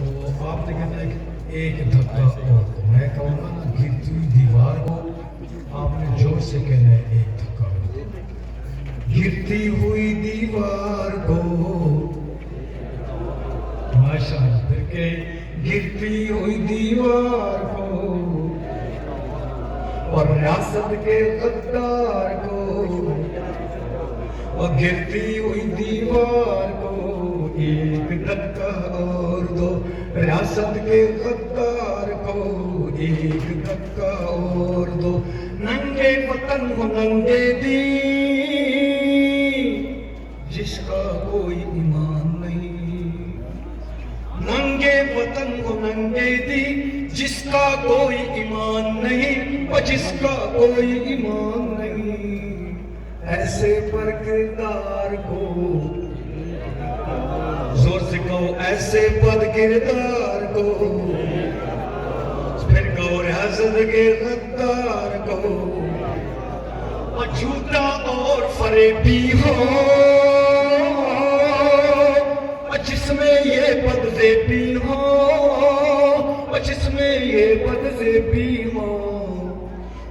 تو آپ نے کہنا ایک دھکا اور میں کہوں گا نا گرتی ہوئی دیوار کو آپ نے جوش سے کہنا ہے ایک دھکا اور گرتی ہوئی دیوار کو ماشاءاللہ پھر کہ گرتی ہوئی دیوار کو اور ریاست کے غدار کو اور گرتی ہوئی دیوار کو ایک دھکا اور دو ریاست کے غدار کو ایک دھکا اور دو ننگے وطن ہو ننگے دین جس کا کوئی ایمان نہیں ننگے وطن ہو ننگے دین جس کا کوئی ایمان نہیں اور جس کا کوئی ایمان نہیں ایسے پر کردار کو زور سے کہو ایسے بد کردار کو پھر کہو ریاست کے غدار کو اور جھوٹا اور فریبی ہو اور جس میں یہ بدزیبی ہو اور جس میں یہ بدزیبی ہو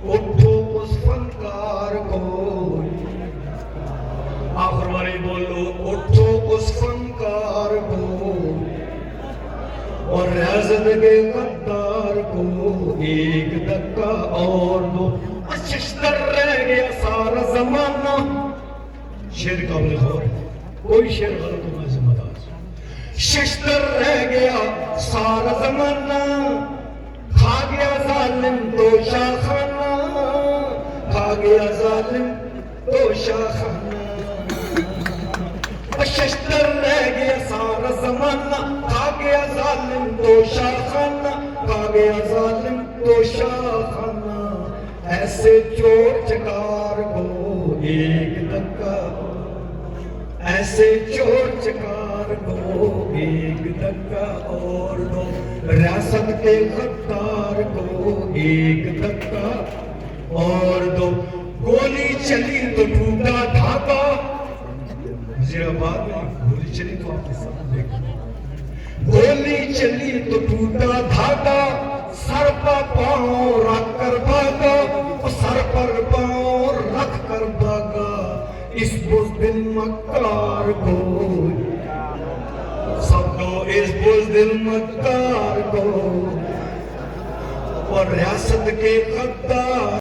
اٹھو اس فنکار کو آخر والی بولو اٹھو اس فنکار کو اور ریاست کے غدار کو ایک دھکا اور دو ششتر رہ گیا سارا زمانہ شعر قابل غور ہے کوئی شعر غلط ہونا ذمہ دار ششتر رہ گیا سارا زمانہ کھا گیا ظالم تو شاخانہ کھا گیا ظالم تو شاخانہ ششتر رہ گیا سارا زمانہ کھا گیا ظالم تو شاخانہ کھا گیا ظالم تو شاخانہ ایسے چور چکار کو ایک دھکا ایسے چور چکار کو ایک دھکا اور دو ریاست کے غدار کو ایک دھکا اور دو گولی چلی تو ٹوٹا دھاگا وزیرآباد میں گولی چلی تو آپ کے سامنے دیکھیں گولی چلی تو ٹوٹا دھاگا سر پر پاؤں رکھ کر بھاگا سر پر پاؤں رکھ کر بھاگا اس بزدل مکار کو سب کو اس بزدل مکار کو اور ریاست کے غدار